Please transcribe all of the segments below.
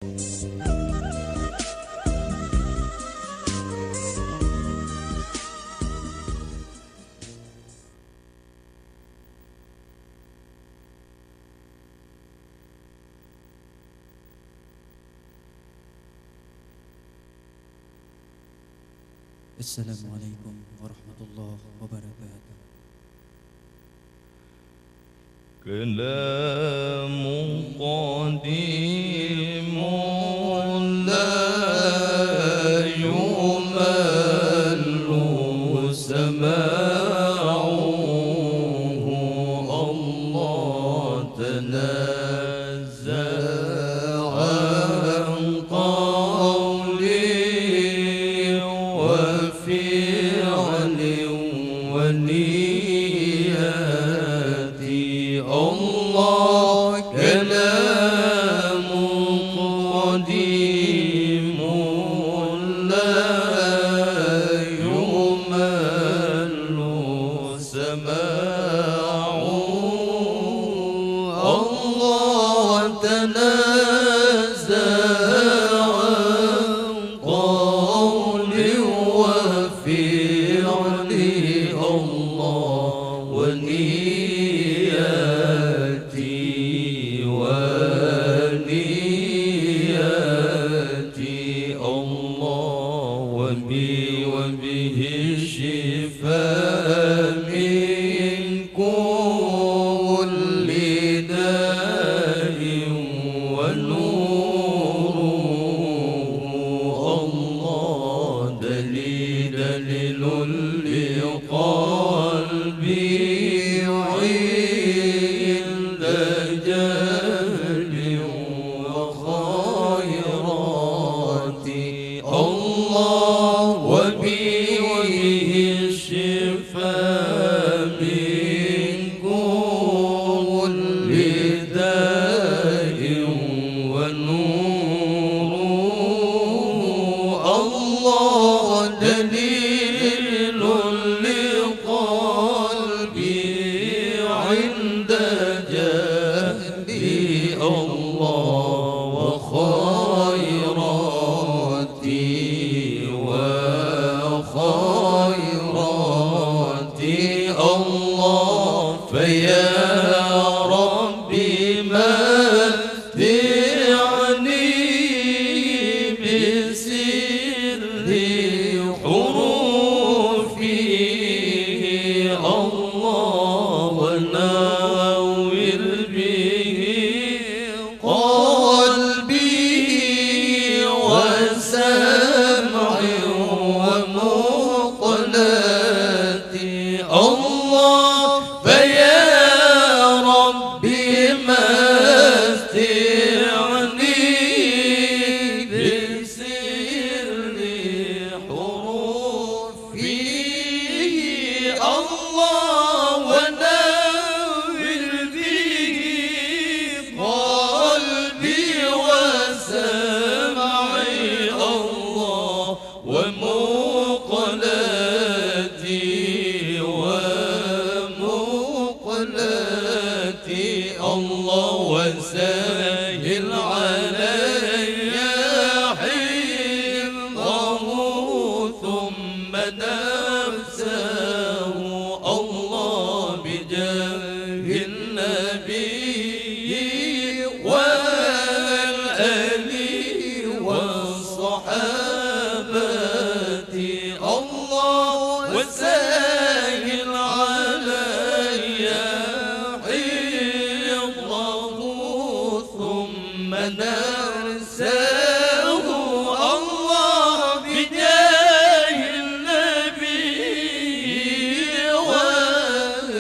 السلام عليكم ورحمة الله وبركاته. كلام قديم لا يمل سماعه، الله تنزه عن قولي وفعل ونياتي. الله كلام قديم لا يمل سماعه، الله تنزه عن قولي وفعلي، الله ونياتي الله وبه الشفاء من كل داء ونوره، الله دليل لقلبي عند جهل وخيراتي. الله وبه الشفاء من كل داء ونوره، الله دليل لقلبي عند جهلي، الله وخيراتي الله. فيا ربي متعني بسر حروفي، الله ونور به قلبي وسمعي ومقلتي. الله فيا ربي متعني بسر حروفي، الله ونور به قلبي وسمعي، الله ومقلتي الله. وسهل علي حفظه ثم نفسه، الله بجاه النبي والآل والصحابة، الله وسهل علي حفظه ثم نرساه، الله بجاه النبي والآل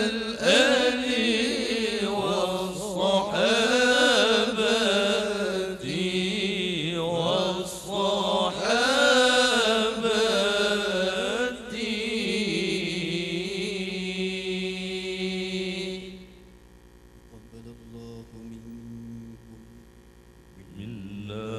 تقبل الله منكم منا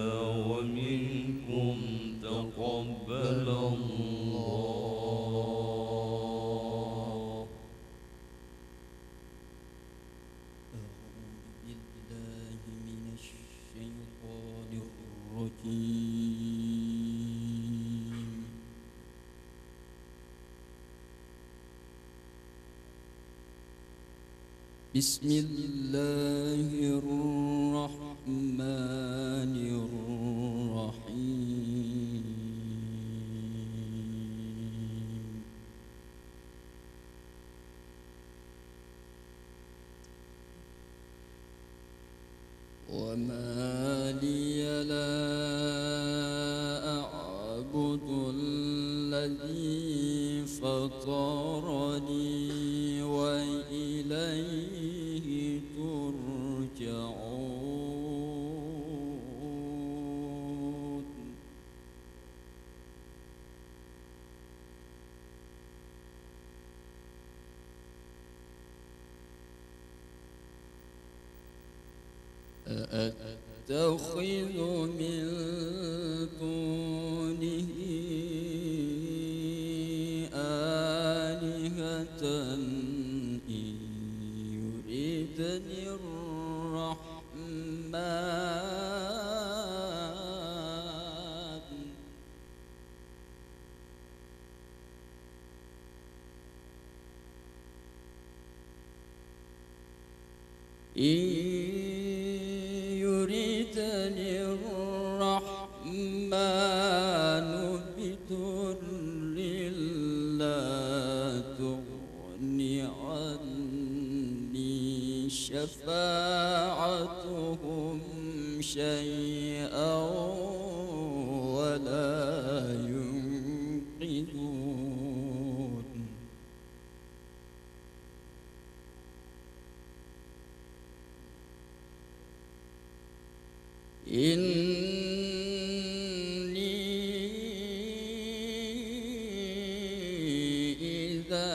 الرجيم. بسم الله الرحمن الرحيم. وما لي لا أعبد الذي فطرني وإليه ترجعون. أأتخذ من دونه آلهة إن يردني الرحمن بضر لا تغن عني شفاعتهم شيئا ولا ينقذون. إذا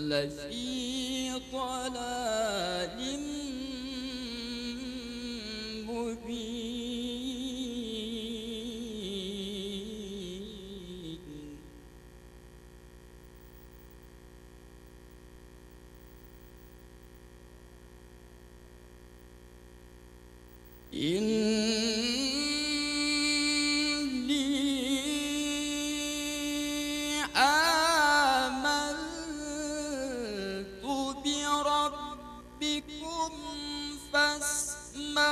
لفي ضلال مبين. بربكم فاسمعون.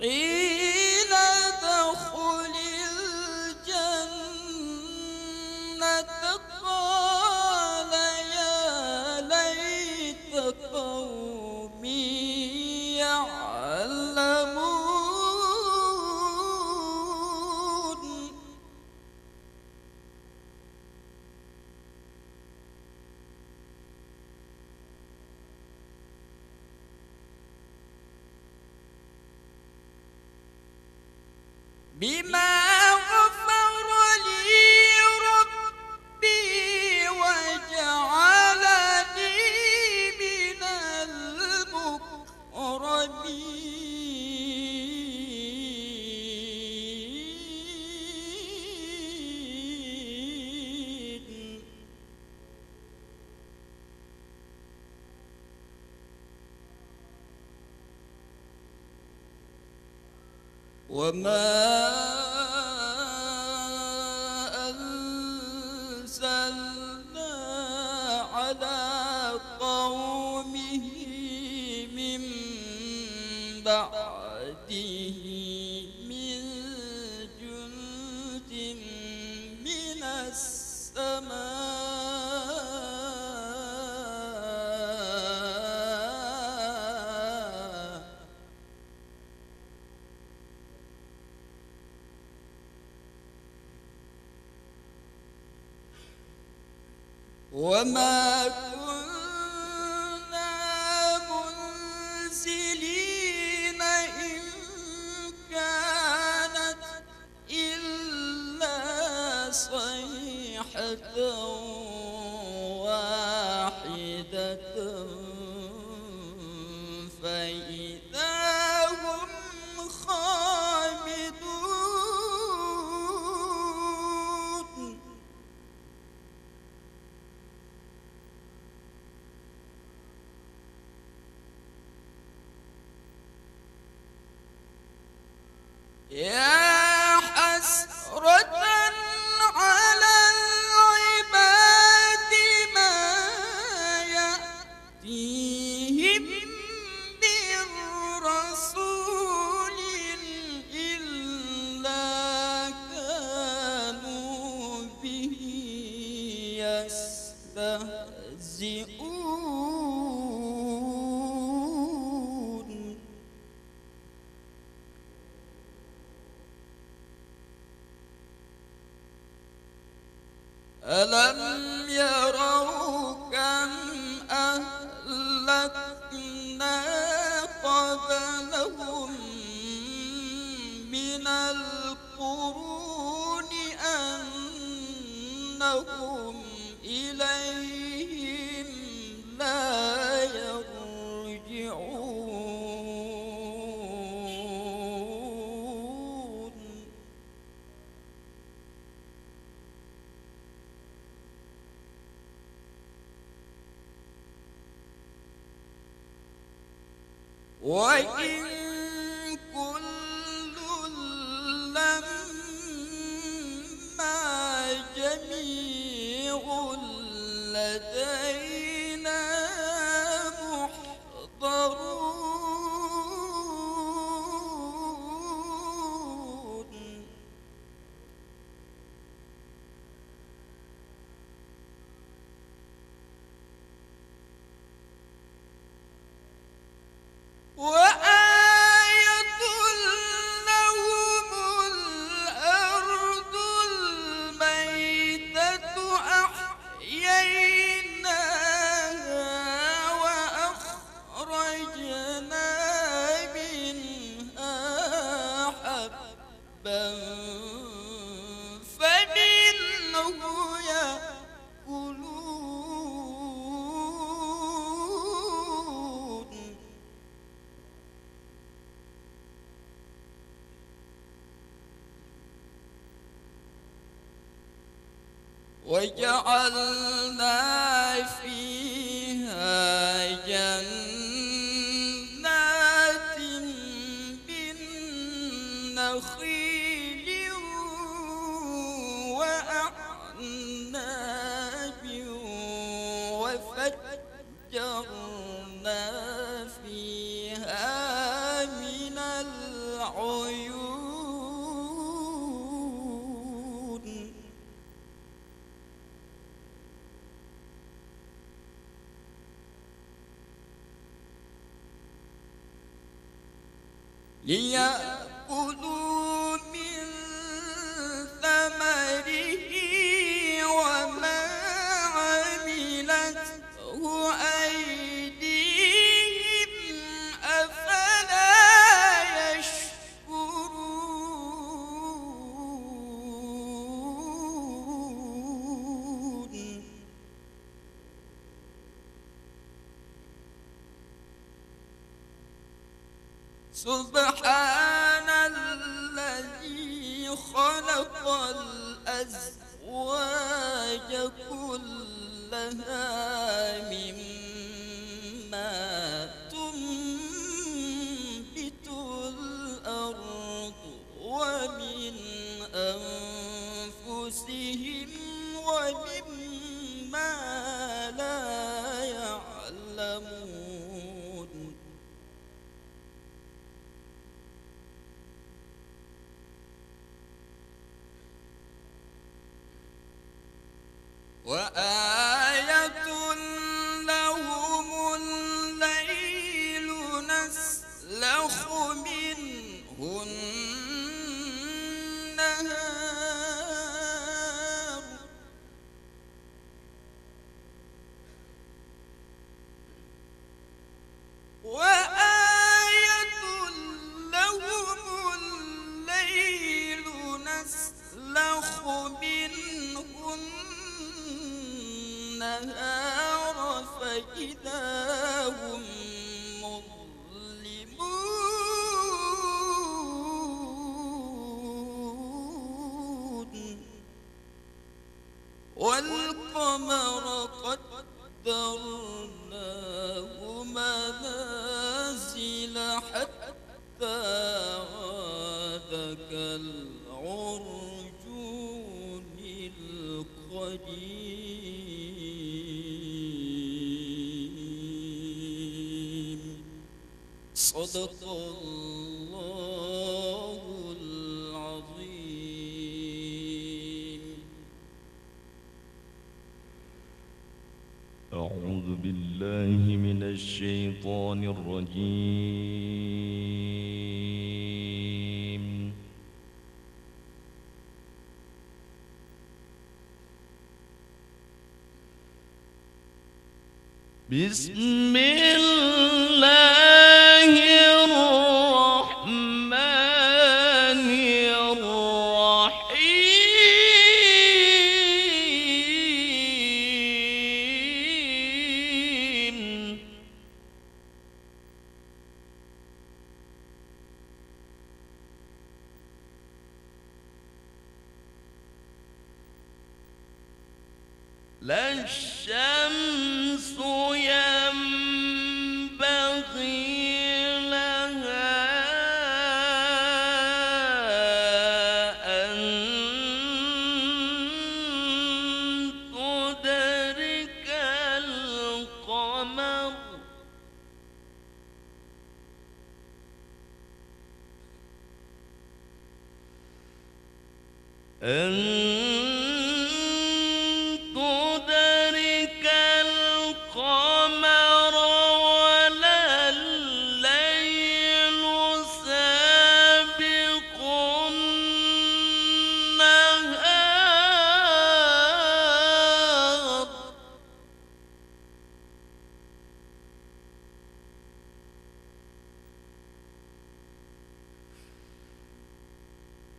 قيل ادخل الجنة قال يا ليت قومي يعلمون. بما غفر لي ربي وجعلني من المقربين. وما أنزلنا على قومه من بعده من جند من السماء وما كنا منزلين إن كانت إلا صيحة واحدة فإذا هم خامدون. يا حسرة على العباد ما يأتيهم من رسول إلا كانوا به يستهزئون ألم يروا كم أهلكنا قبلهم من القرون أنهم إليهم لا يرجعون وإن كل لما جميع لدينا محضرون وآية لهم الأرض الميتة أحييناها وأخرجنا منها حبا فمنه يأكلون وجعلنا فيها جنات من نخيل وأعناب وفجرنا فيها من العيون ليأكلوا من ثمره وما عملته أيديهم أفلا يشكرون سبحان الذي خلق الأزواج كلها مما تنبت الأرض ومن أنفسهم ومما لا يعلمون وآية لهم الليل نسلخ منه النهار وآية لهم الليل نسلخ منه النهار فإذا هم مظلمون والقمر قدرناه منازل حتى عاد كالعرجون القديم صدق الله العظيم. أعوذ بالله من الشيطان الرجيم. بسم الله الرحمن الرحيم. لا الشمس ينبغي لها أن تدرك القمر ولا الليل سابق النهار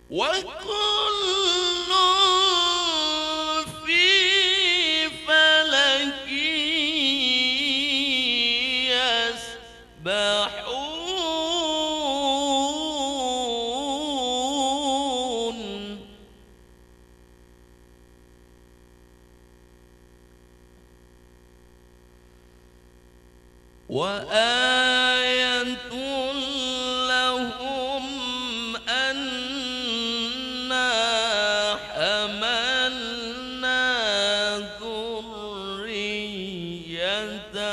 وكل في فلك يسبحون. وآية لهم أنا حملنا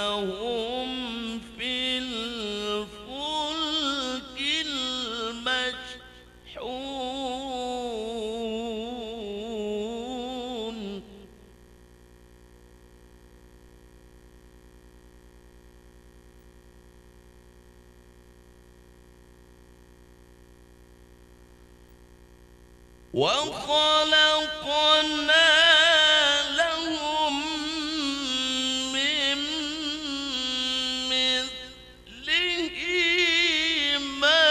ذريتهم في الفلك المشحون. وخلقنا لهم من مثله ما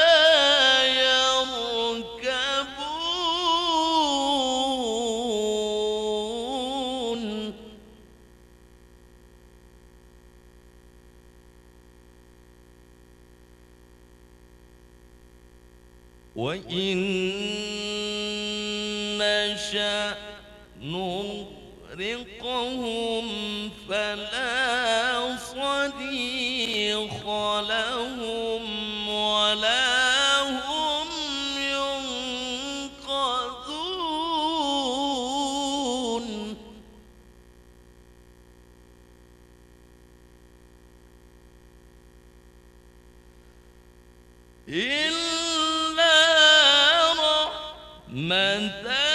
يركبون. وإن نشأ نغرقهم فلا صريخ لهم ولا هم ينقذون. إلا رحمة